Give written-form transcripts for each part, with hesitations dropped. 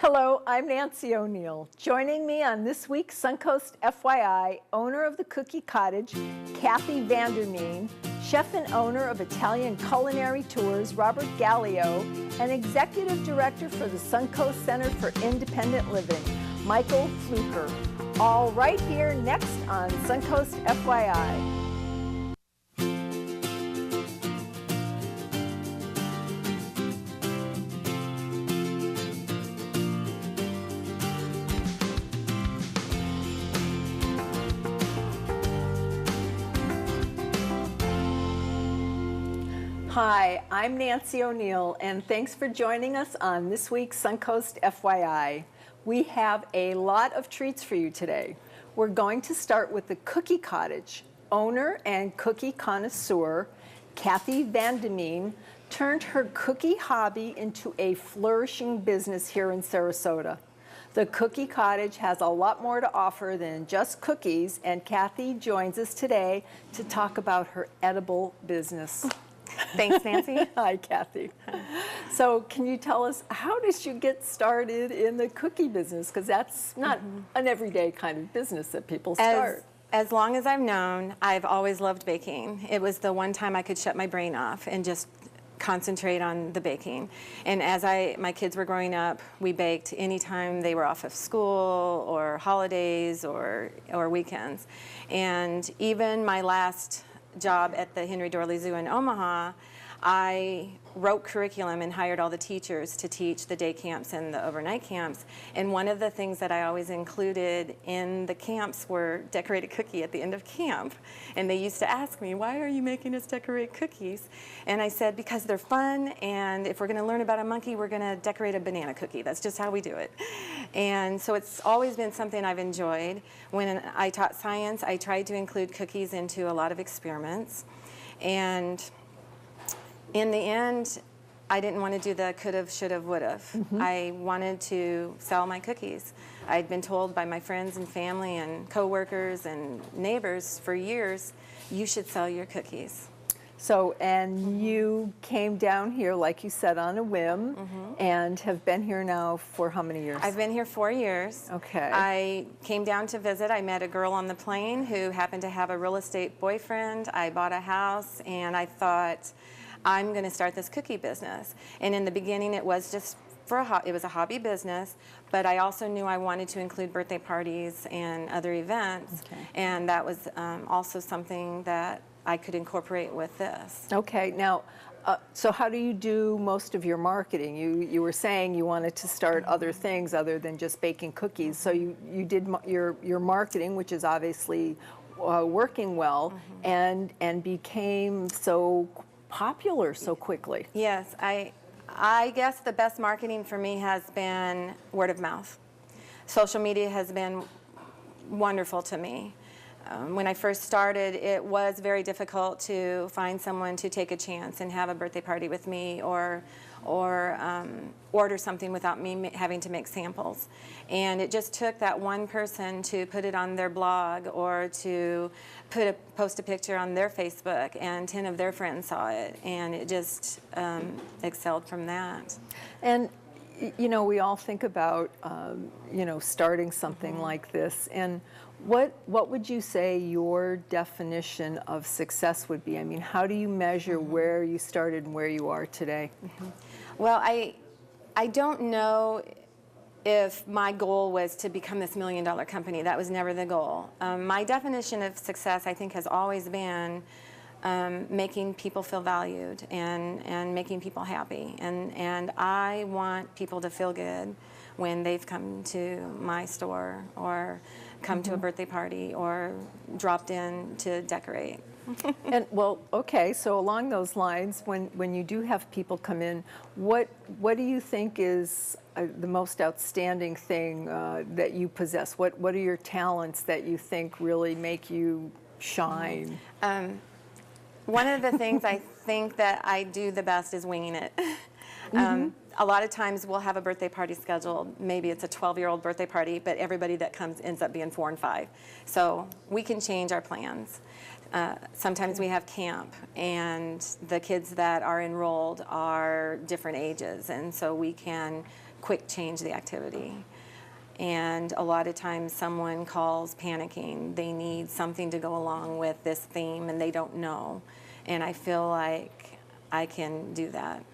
Hello, I'm Nancy O'Neill. Joining me on this week's Suncoast FYI, owner of the Cookie Cottage, Kathy Vandermeen, chef and owner of Italian Culinary Tours, Robert Gallio, and executive director for the Suncoast Center for Independent Living, Michael Fluker. All right here next on Suncoast FYI. Hi, I'm Nancy O'Neill, and thanks for joining us on this week's Suncoast FYI. We have a lot of treats for you today. We're going to start with the Cookie Cottage. Owner and cookie connoisseur Kathy Vandermeen turned her cookie hobby into a flourishing business here in Sarasota. The Cookie Cottage has a lot more to offer than just cookies, and Kathy joins us today to talk about her edible business. Thanks, Nancy. Hi, Kathy. So can you tell us, how did you get started in the cookie business? Because that's not an everyday kind of business that people start. As long as I've known, I've always loved baking. It was the one time I could shut my brain off and just concentrate on the baking. And as my kids were growing up, we baked anytime they were off of school or holidays or weekends. And even my last job at the Henry Dorley Zoo in Omaha, I wrote curriculum and hired all the teachers to teach the day camps and the overnight camps. And one of the things that I always included in the camps were decorated cookie at the end of camp. And they used to ask me, why are you making us decorate cookies? And I said, because they're fun, and if we're going to learn about a monkey, we're going to decorate a banana cookie. That's just how we do it. And so it's always been something I've enjoyed. When I taught science, I tried to include cookies into a lot of experiments. And in the end, I didn't want to do the could've, should've, would've. I wanted to sell my cookies. I'd been told by my friends and family and coworkers and neighbors for years, you should sell your cookies. So, and you came down here, like you said, on a whim, and have been here now for how many years? I've been here 4 years. Okay. I came down to visit. I met a girl on the plane who happened to have a real estate boyfriend. I bought a house, and I thought, I'm going to start this cookie business. And in the beginning, it was just it was a hobby business, but I also knew I wanted to include birthday parties and other events. Okay. And that was also something that I could incorporate with this. Okay. Now, so how do you do most of your marketing? You were saying you wanted to start other things other than just baking cookies. So you did your marketing, which is obviously working well, and became so popular so quickly. Yes, I guess the best marketing for me has been word of mouth. Social media has been wonderful to me. When I first started, it was very difficult to find someone to take a chance and have a birthday party with me or order something without me having to make samples. And it just took that one person to put it on their blog or to post a picture on their Facebook, and 10 of their friends saw it, and it just excelled from that. And you know, we all think about starting something like this, and what would you say your definition of success would be? I mean, how do you measure where you started and where you are today? Well, I don't know if my goal was to become this $1 million company. That was never the goal. My definition of success, I think, has always been making people feel valued and making people happy. And I want people to feel good when they've come to my store or come to a birthday party or dropped in to decorate. And well, okay, so along those lines, when you do have people come in, what do you think is the most outstanding thing that you possess? What are your talents that you think really make you shine? One of the things I think that I do the best is winging it. A lot of times we'll have a birthday party scheduled. Maybe it's a 12-year-old birthday party, but everybody that comes ends up being 4 and 5. So we can change our plans. Sometimes we have camp, and the kids that are enrolled are different ages, and so we can quick change the activity. And a lot of times someone calls panicking. They need something to go along with this theme and they don't know. And I feel like I can do that.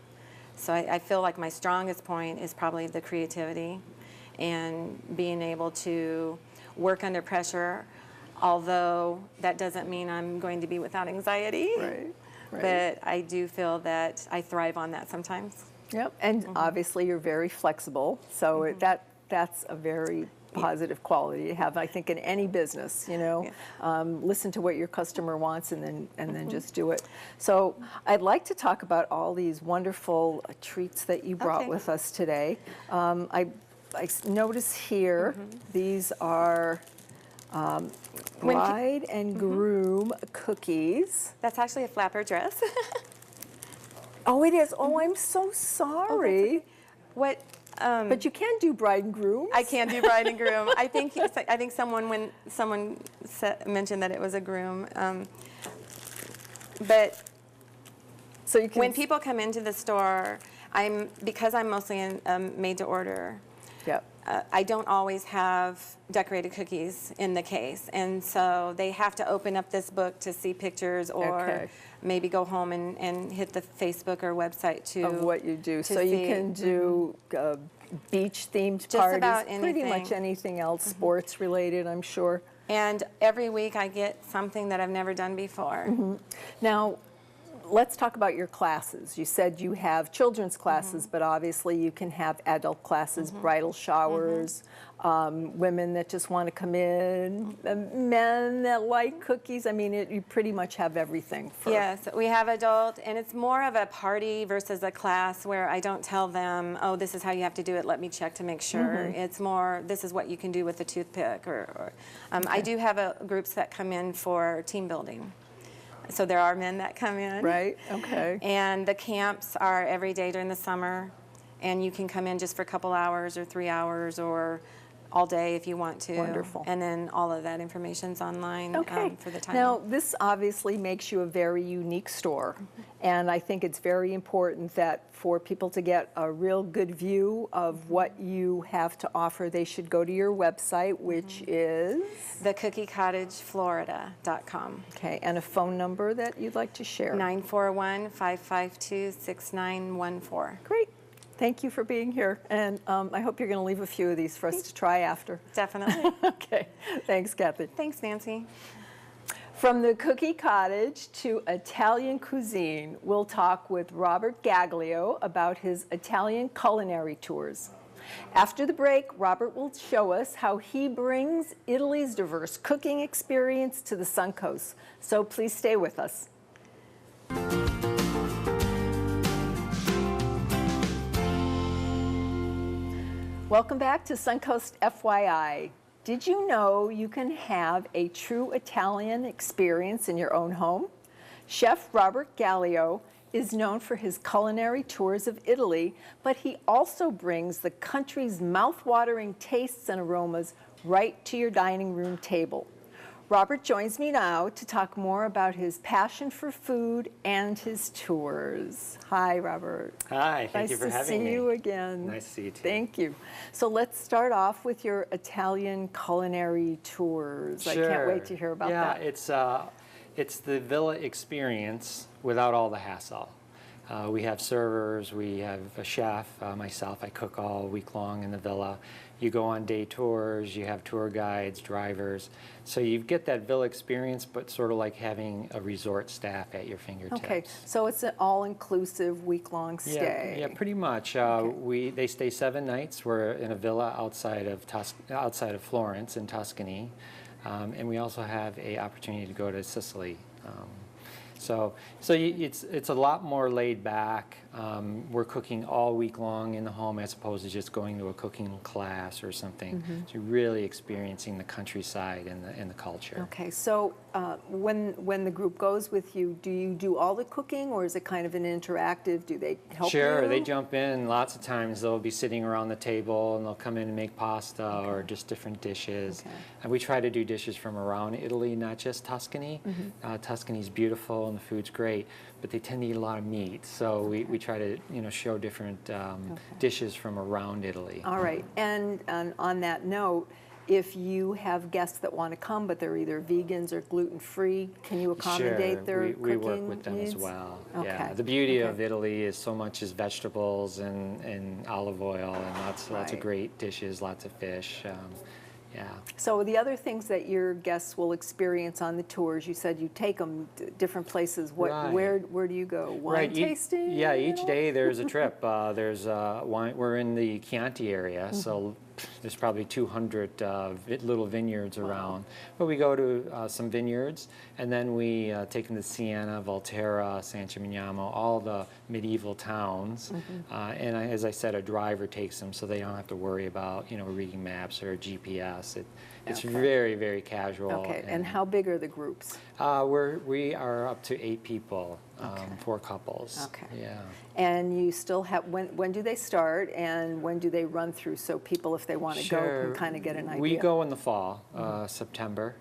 So I feel like my strongest point is probably the creativity and being able to work under pressure, although that doesn't mean I'm going to be without anxiety. Right. But I do feel that I thrive on that sometimes. Yep, and obviously you're very flexible, so that's a very positive quality to have, I think, in any business. You know, listen to what your customer wants, and then just do it. So I'd like to talk about all these wonderful treats that you brought with us today. I notice here these are bride and groom cookies. That's actually a flapper dress. Oh, it is. Oh, I'm so sorry. What? But you can do bride and groom. I can do bride and groom. I think when someone mentioned that it was a groom, but so you can when people come into the store, because I'm mostly in made to order. Yep. I don't always have decorated cookies in the case, and so they have to open up this book to see pictures, or maybe go home and hit the Facebook or website of what you do. So you can do beach-themed just parties, about pretty much anything else, sports-related, I'm sure. And every week I get something that I've never done before. Now, let's talk about your classes. You said you have children's classes, but obviously you can have adult classes, bridal showers, women that just want to come in, men that like cookies. I mean, you pretty much have everything. Yes, we have adult, and it's more of a party versus a class where I don't tell them, oh, this is how you have to do it, let me check to make sure. It's more, this is what you can do with a toothpick. I do have groups that come in for team building. So there are men that come in. Right, okay. And the camps are every day during the summer, and you can come in just for a couple hours or 3 hours or all day if you want to. Wonderful. And then all of that information's online for the time. Now, this obviously makes you a very unique store, and I think it's very important that for people to get a real good view of what you have to offer, they should go to your website, which is? TheCookieCottageFlorida.com. Okay, and a phone number that you'd like to share? 941-552-6914. Great. Thank you for being here, and I hope you're going to leave a few of these for us to try after. Definitely. Okay. Thanks, Kathy. Thanks, Nancy. From the Cookie Cottage to Italian cuisine, we'll talk with Robert Gaglio about his Italian culinary tours. After the break, Robert will show us how he brings Italy's diverse cooking experience to the Suncoast. So please stay with us. Welcome back to Suncoast FYI. Did you know you can have a true Italian experience in your own home? Chef Robert Gaglio is known for his culinary tours of Italy, but he also brings the country's mouth-watering tastes and aromas right to your dining room table. Robert joins me now to talk more about his passion for food and his tours. Hi, Robert. Hi, thank you for having me. Nice to see you again. Nice to see you too. Thank you. So let's start off with your Italian culinary tours. Sure. I can't wait to hear about that. Yeah, it's the villa experience without all the hassle. We have servers, we have a chef, myself, I cook all week long in the villa. You go on day tours, you have tour guides, drivers. So you get that villa experience, but sort of like having a resort staff at your fingertips. Okay, so it's an all-inclusive week-long stay. Yeah, pretty much. They stay 7 nights. We're in a villa outside of Florence in Tuscany, and we also have an opportunity to go to Sicily. It's a lot more laid back. We're cooking all week long in the home as opposed to just going to a cooking class or something. So you're really experiencing the countryside and the culture. Okay, so when the group goes with you, do you do all the cooking, or is it kind of an interactive? Do they help you? Sure, they jump in. Lots of times they'll be sitting around the table and they'll come in and make pasta or just different dishes. And we try to do dishes from around Italy, not just Tuscany. Tuscany's beautiful, and the food's great, but they tend to eat a lot of meat. So we try to, show different dishes from around Italy. All right, and on that note, if you have guests that want to come, but they're either vegans or gluten-free, can you accommodate their we cooking work with them needs? as well. Okay. Yeah, the beauty Okay. of Italy is so much is vegetables and olive oil and lots of Right. great dishes, lots of fish. Yeah. So the other things that your guests will experience on the tours, you said you take them different places. Right. Where do you go? Wine tasting? Yeah, each day there's a trip. There's wine. We're in the Chianti area, so there's probably 200 little vineyards around. But we go to some vineyards, and then we take them to Siena, Volterra, San Gimignano, all the medieval towns. And as I said, a driver takes them, so they don't have to worry about reading maps or GPS. It's Okay. very, very casual. Okay, and how big are the groups? We are up to 8 people, 4 couples. Okay. Yeah. And you still have, when do they start and when do they run through, so people, if they want to go, can kind of get an idea? We go in the fall, September.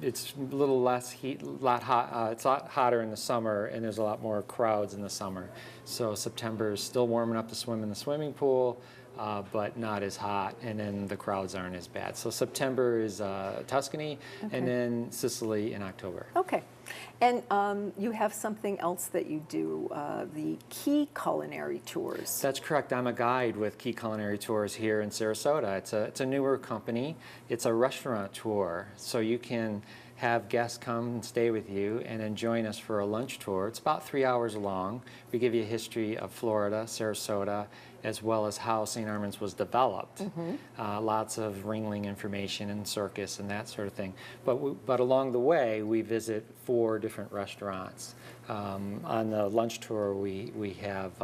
It's a little less heat, it's a lot hotter in the summer, and there's a lot more crowds in the summer. So September is still warm enough to swim in the swimming pool, but not as hot, and then the crowds aren't as bad. So September is Tuscany, and then Sicily in October. Okay. And you have something else that you do, the Key Culinary Tours. That's correct. I'm a guide with Key Culinary Tours here in Sarasota. It's a newer company. It's a restaurant tour, so you can have guests come and stay with you and then join us for a lunch tour. It's about 3 hours long. We give you a history of Florida, Sarasota, as well as how St. Armand's was developed. Lots of Ringling information and circus and that sort of thing. But along the way, we visit 4 different restaurants. On the lunch tour, we have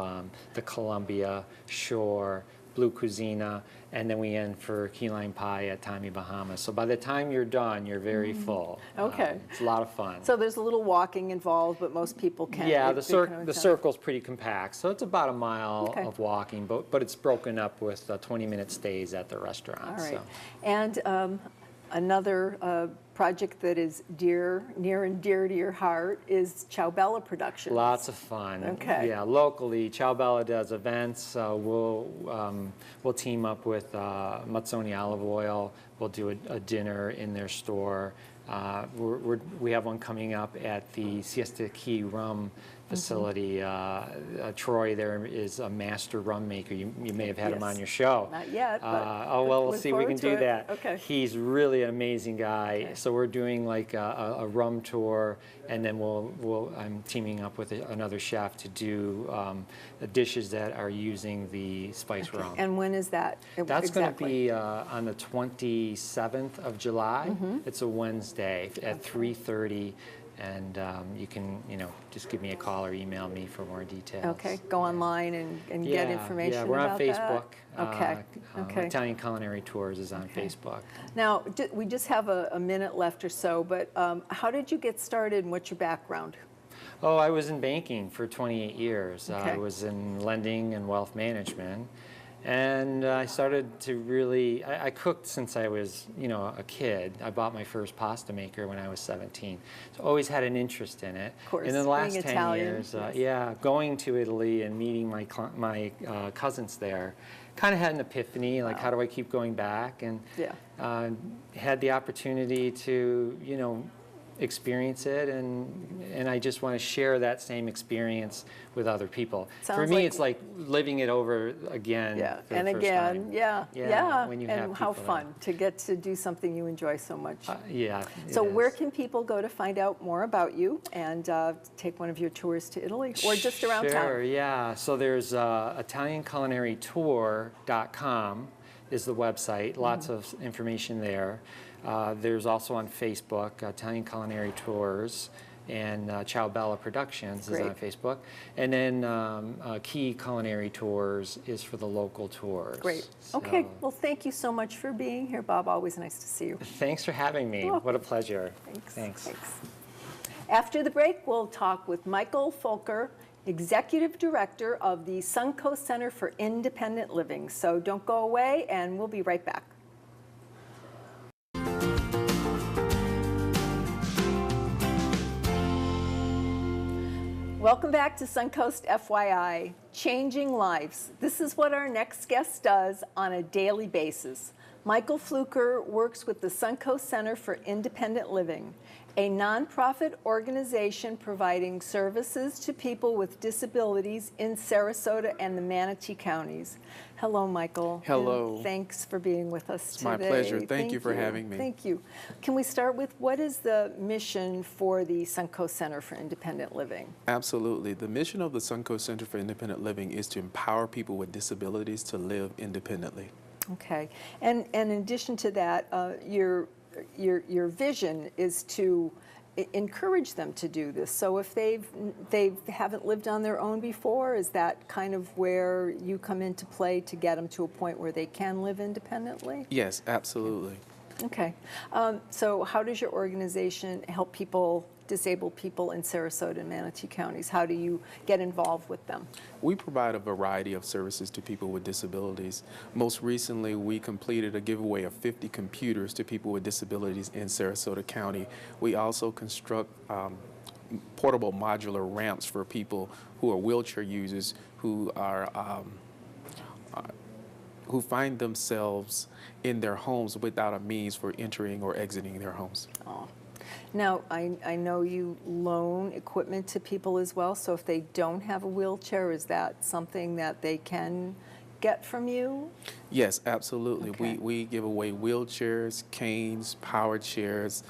the Columbia, Shore, Blue Cuisina, and then we end for key lime pie at Tommy Bahama. So by the time you're done, you're very full. Okay. It's a lot of fun. So there's a little walking involved, but most people can. Yeah, they the can circle's pretty compact, so it's about a mile Okay. of walking, but it's broken up with 20-minute stays at the restaurant. All right. So. And another project that is near and dear to your heart is Ciao Bella Productions. Lots of fun. Okay. Yeah, locally, Ciao Bella does events. We'll team up with Mazzoni Olive Oil. We'll do a dinner in their store. We have one coming up at the Siesta Key Rum facility. Troy there is a master rum maker. You may have had him on your show. Not yet, but we'll look see if we can forward to do it. that. Okay. He's really an amazing guy. Okay. So we're doing like a rum tour, and then I'm teaming up with another chef to do the dishes that are using the spice rum. And when is that? That's going to exactly? be on the 27th of July. It's a Wednesday at 3:30, and you can just give me a call or email me for more details. Okay, go online and get information Yeah, we're on about Facebook. that. Okay, okay. Italian Culinary Tours is on Facebook. Now, we just have a minute left or so, but how did you get started and what's your background? Oh, I was in banking for 28 years. Okay. I was in lending and wealth management. And I started to really, I cooked since I was, a kid. I bought my first pasta maker when I was 17. So always had an interest in it. Of course, And in the last being 10 Italian, years, yes. going to Italy and meeting my cousins there, kind of had an epiphany, like how do I keep going back? And had the opportunity to, experience it, and I just want to share that same experience with other people. For Sounds me, like- it's like living it over again. Yeah, for the and first again, time. yeah. When you and have how people fun to get to do something you enjoy so much. Yeah. So it where is. can people go to find out more about you and take one of your tours to Italy or just around Sure, town? yeah. So there's ItalianCulinaryTour.com is the website. Lots of information there. There's also on Facebook, Italian Culinary Tours, and Ciao Bella Productions is on Great. Facebook. And then Key Culinary Tours is for the local tours. Great. So, Okay, well, thank you so much for being here, Bob. Always nice to see you. Thanks for having me. Oh. What a pleasure. Thanks. After the break, we'll talk with Michael Folker, Executive Director of the Suncoast Center for Independent Living. So don't go away, and we'll be right back. Welcome back to Suncoast FYI, Changing Lives. This is what our next guest does on a daily basis. Michael Fluker works with the Suncoast Center for Independent Living, a nonprofit organization providing services to people with disabilities in Sarasota and the Manatee counties. Hello, Michael. Hello. And thanks for being with us It's today. my pleasure. Thank you for having me. Thank you. Can we start with what is the mission for the Suncoast Center for Independent Living? Absolutely. The mission of the Suncoast Center for Independent Living is to empower people with disabilities to live independently. Okay. And in addition to that, your vision is to encourage them to do this. So if they haven't lived on their own before, is that kind of where you come into play to get them to a point where they can live independently? Yes, absolutely. Okay. So how does your organization help disabled people in Sarasota and Manatee counties? How do you get involved with them? We provide a variety of services to people with disabilities. Most recently, we completed a giveaway of 50 computers to people with disabilities in Sarasota County. We also construct portable modular ramps for people who are wheelchair users who find themselves in their homes without a means for entering or exiting their homes. Oh. Now, I know you loan equipment to people as well, so if they don't have a wheelchair, is that something that they can get from you? Yes, absolutely. Okay. We give away wheelchairs, canes, power chairs,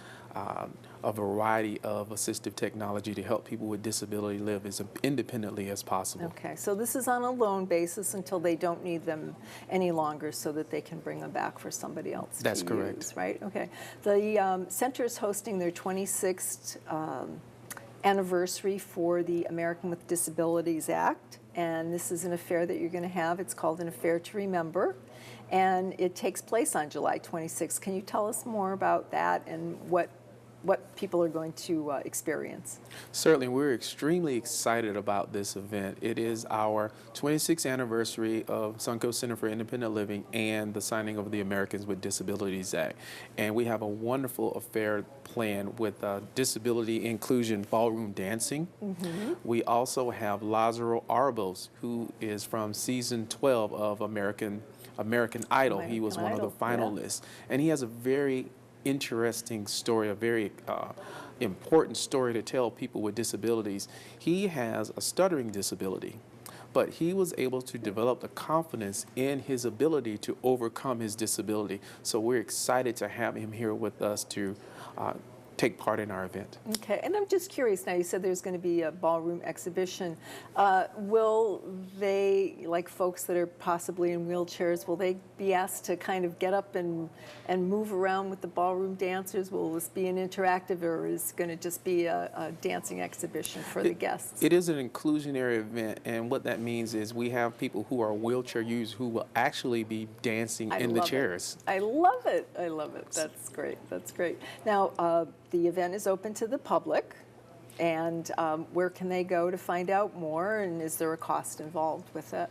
a variety of assistive technology to help people with disability live as independently as possible. Okay, so this is on a loan basis until they don't need them any longer so that they can bring them back for somebody else That's to correct. use, right? Okay. The center is hosting their 26th anniversary for the American with Disabilities Act, and this is an affair that you're going to have. It's called an Affair to Remember, and it takes place on July 26th. Can you tell us more about that and what people are going to experience? Certainly, we're extremely excited about this event. It is our 26th anniversary of Suncoast Center for Independent Living and the signing of the Americans with Disabilities Act. And we have a wonderful affair planned with disability inclusion ballroom dancing. Mm-hmm. We also have Lazaro Arbos, who is from season 12 of American Idol. He was one of the finalists. Yeah. And he has a very interesting story, a very important story to tell people with disabilities. He has a stuttering disability, but he was able to develop the confidence in his ability to overcome his disability. So we're excited to have him here with us to take part in our event. Okay, and I'm just curious now, you said there's going to be a ballroom exhibition. Will they, like folks that are possibly in wheelchairs, will they be asked to kind of get up and move around with the ballroom dancers? Will this be an interactive, or is it going to just be a dancing exhibition for the guests? It is an inclusionary event, and what that means is we have people who are wheelchair users who will actually be dancing in the chairs. I love it. I love it. That's great. That's great. Now, the event is open to the public, and where can they go to find out more, and is there a cost involved with it?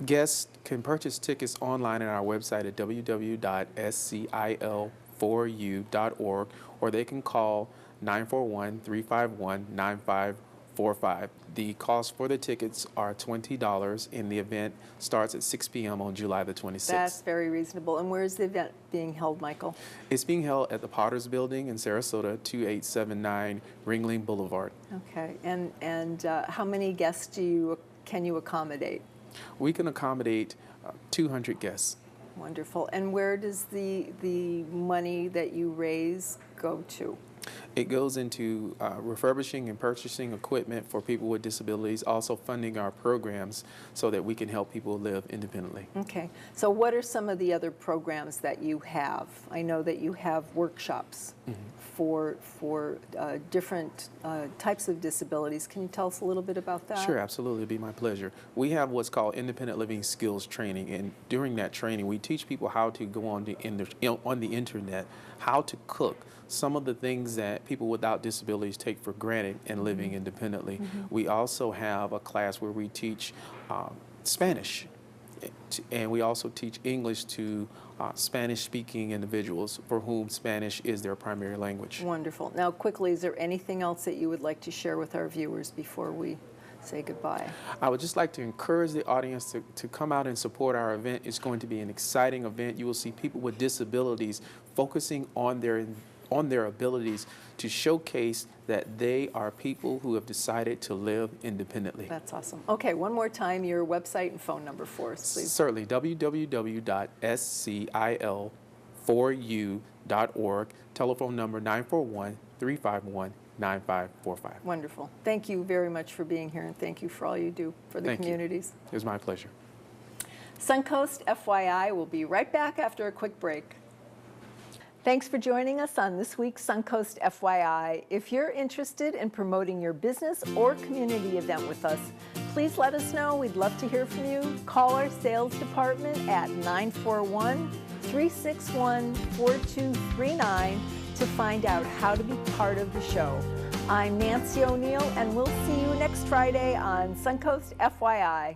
Guests can purchase tickets online at our website at www.scil4u.org, or they can call 941-351-9545. The cost for the tickets are $20, and the event starts at 6 p.m. on July the 26th. That's very reasonable. And where is the event being held, Michael? It's being held at the Potters Building in Sarasota, 2879 Ringling Boulevard. Okay. And how many guests can you accommodate? We can accommodate 200 guests. Wonderful. And where does the money that you raise go to? It goes into refurbishing and purchasing equipment for people with disabilities, also funding our programs so that we can help people live independently. Okay. So what are some of the other programs that you have? I know that you have workshops for different types of disabilities. Can you tell us a little bit about that? Sure, absolutely. It'd be my pleasure. We have what's called independent living skills training, and during that training, we teach people how to go on the internet, how to cook, some of the things that people without disabilities take for granted in living independently. We also have a class where we teach Spanish. and we also teach English to Spanish-speaking individuals for whom Spanish is their primary language. Wonderful. Now, quickly, is there anything else that you would like to share with our viewers before we say goodbye? I would just like to encourage the audience to come out and support our event. It's going to be an exciting event. You will see people with disabilities focusing on their abilities to showcase that they are people who have decided to live independently. That's awesome. Okay, one more time, your website and phone number for us, please. Certainly, www.scil4u.org, telephone number 941-351-9545. Wonderful. Thank you very much for being here, and thank you for all you do for the Thank you. communities. It was my pleasure. Suncoast FYI will be right back after a quick break. Thanks for joining us on this week's Suncoast FYI. If you're interested in promoting your business or community event with us, please let us know. We'd love to hear from you. Call our sales department at 941-361-4239 to find out how to be part of the show. I'm Nancy O'Neill, and we'll see you next Friday on Suncoast FYI.